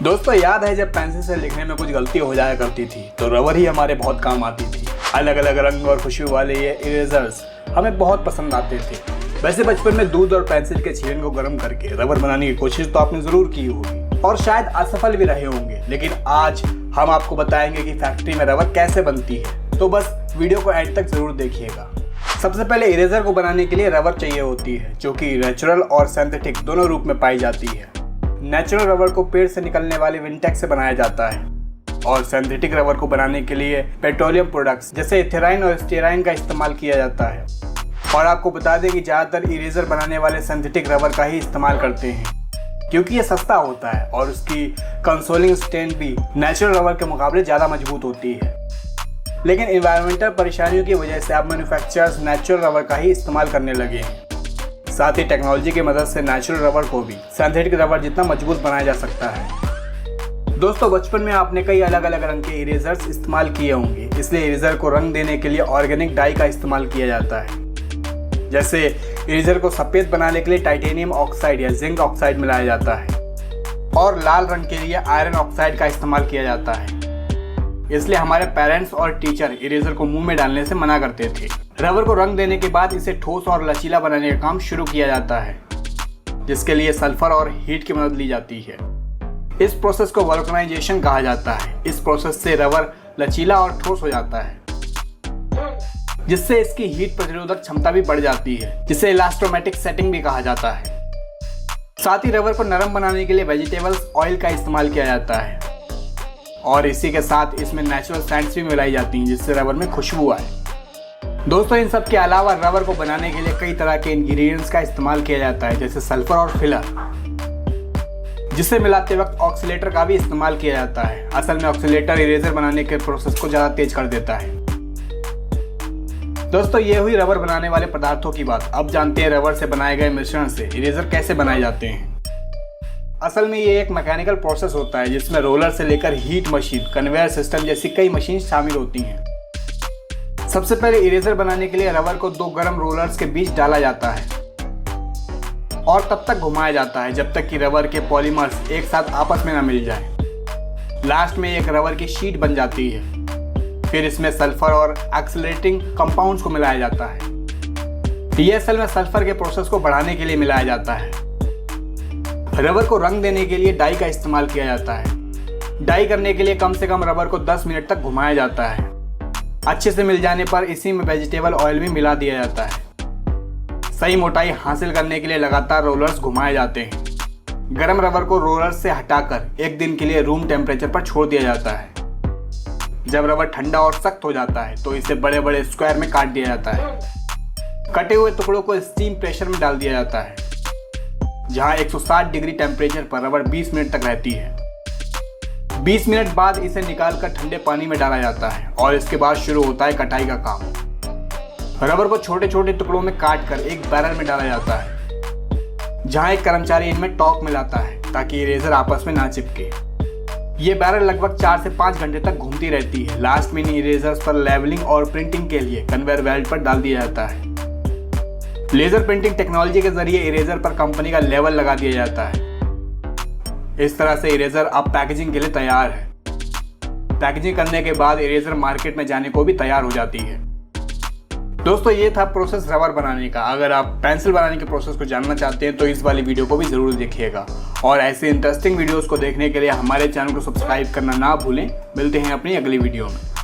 दोस्तों याद है जब पेंसिल से लिखने में कुछ गलती हो जाया करती थी तो रबर ही हमारे बहुत काम आती थी। अलग अलग रंग और खुशबू वाले ये इरेजर्स हमें बहुत पसंद आते थे। वैसे बचपन में दूध और पेंसिल के छीलन को गर्म करके रबर बनाने की कोशिश तो आपने जरूर की होगी और शायद असफल भी रहे होंगे, लेकिन आज हम आपको बताएंगे कि फैक्ट्री में रबर कैसे बनती है। तो बस वीडियो को एंड तक जरूर देखिएगा। सबसे पहले इरेजर को बनाने के लिए रबर चाहिए होती है, जो कि नेचुरल और सिंथेटिक दोनों रूप में पाई जाती है। नेचुरल रबर को पेड़ से निकलने वाले विंटेक्स से बनाया जाता है और सिंथेटिक रबर को बनाने के लिए पेट्रोलियम प्रोडक्ट्स जैसे इथेराइन और स्टेराइन का इस्तेमाल किया जाता है। और आपको बता दें कि ज़्यादातर इरेजर बनाने वाले सिंथेटिक रबर का ही इस्तेमाल करते हैं, क्योंकि ये सस्ता होता है और उसकी कंसोलिंग स्ट्रेंथ भी नेचुरल रबर के मुकाबले ज़्यादा मजबूत होती है। लेकिन इन्वायरमेंटल परेशानियों की वजह से अब मैन्युफैक्चरर्स नेचुरल रबर का ही इस्तेमाल करने लगे हैं। साथ ही टेक्नोलॉजी की मदद से नेचुरल रबर को भी सिंथेटिक रबर जितना मजबूत बनाया जा सकता है। दोस्तों बचपन में आपने कई अलग अलग रंग के इरेजर्स इस्तेमाल किए होंगे, इसलिए इरेजर को रंग देने के लिए ऑर्गेनिक डाई का इस्तेमाल किया जाता है। जैसे इरेजर को सफ़ेद बनाने के लिए टाइटेनियम ऑक्साइड या जिंक ऑक्साइड मिलाया जाता है और लाल रंग के लिए आयरन ऑक्साइड का इस्तेमाल किया जाता है। इसलिए हमारे पेरेंट्स और टीचर इरेजर को मुंह में डालने से मना करते थे। रबर को रंग देने के बाद इसे ठोस और लचीला बनाने का काम शुरू किया जाता है, जिसके लिए सल्फर और हीट की मदद ली जाती है। इस प्रोसेस को वल्कनाइजेशन कहा जाता है। इस प्रोसेस से रबर लचीला और ठोस हो जाता है, जिससे इसकी हीट प्रतिरोधक क्षमता भी बढ़ जाती है, जिसे इलास्टोमेटिक सेटिंग भी कहा जाता है। साथ ही रबर को नरम बनाने के लिए वेजिटेबल्स ऑयल का इस्तेमाल किया जाता है और इसी के साथ इसमें नेचुरल सेंट्स भी मिलाई जाती हैं, जिससे रबर में खुशबू आए। दोस्तों इन सब के अलावा रबर को बनाने के लिए कई तरह के इंग्रेडिएंट्स का इस्तेमाल किया जाता है, जैसे सल्फर और फिलर, जिसे मिलाते वक्त ऑक्सीलेटर का भी इस्तेमाल किया जाता है। असल में ऑक्सीलेटर इरेजर बनाने के प्रोसेस को ज़्यादा तेज कर देता है। दोस्तों ये हुई रबर बनाने वाले पदार्थों की बात। अब जानते हैं रबर से बनाए गए मिश्रण से इरेजर कैसे बनाए जाते हैं। असल में ये एक मैकेनिकल प्रोसेस होता है, जिसमें रोलर से लेकर हीट मशीन, कन्वेयर सिस्टम जैसी कई मशीन शामिल होती हैं। सबसे पहले इरेजर बनाने के लिए रबर को दो गर्म रोलर्स के बीच डाला जाता है और तब तक घुमाया जाता है जब तक कि रबर के पॉलीमर्स एक साथ आपस में न मिल जाए। लास्ट में एक रबर की शीट बन जाती है। फिर इसमें सल्फर और एक्सेलरेटिंग कंपाउंड्स को मिलाया जाता है। ये असल में सल्फर के प्रोसेस को बढ़ाने के लिए मिलाया जाता है। रबर को रंग देने के लिए डाई का इस्तेमाल किया जाता है। डाई करने के लिए कम से कम रबर को 10 मिनट तक घुमाया जाता है। अच्छे से मिल जाने पर इसी में वेजिटेबल ऑयल भी मिला दिया जाता है। सही मोटाई हासिल करने के लिए लगातार रोलर्स घुमाए जाते हैं। गर्म रबर को रोलर्स से हटाकर एक दिन के लिए रूम टेम्परेचर पर छोड़ दिया जाता है। जब रबर ठंडा और सख्त हो जाता है तो इसे बड़े बड़े स्क्वायर में काट दिया जाता है। कटे हुए टुकड़ों को स्टीम प्रेशर में डाल दिया जाता है, जहां 160 डिग्री टेम्परेचर पर रबर 20 मिनट तक रहती है। 20 मिनट बाद इसे निकालकर ठंडे पानी में डाला जाता है और इसके बाद शुरू होता है कटाई का काम। रबर को छोटे छोटे टुकड़ों में काट कर एक बैरल में डाला जाता है, जहां एक कर्मचारी इनमें टॉक मिलाता है ताकि इरेजर आपस में ना चिपके। ये बैरल लगभग 4 से 5 घंटे तक घूमती रहती है। लास्ट में इन इरेजर्स पर लेवलिंग और प्रिंटिंग के लिए कन्वेयर बेल्ट पर डाल दिया जाता है। लेजर प्रिंटिंग टेक्नोलॉजी के जरिए इरेजर पर कंपनी का लेवल लगा दिया जाता है। इस तरह से इरेजर अब पैकेजिंग के लिए तैयार है। पैकेजिंग करने के बाद इरेजर मार्केट में जाने को भी तैयार हो जाती है। दोस्तों ये था प्रोसेस रबर बनाने का। अगर आप पेंसिल बनाने के प्रोसेस को जानना चाहते हैं तो इस वाली वीडियो को भी जरूर देखिएगा और ऐसे इंटरेस्टिंग वीडियोस को देखने के लिए हमारे चैनल को सब्सक्राइब करना ना भूलें। मिलते हैं अपनी अगली वीडियो में।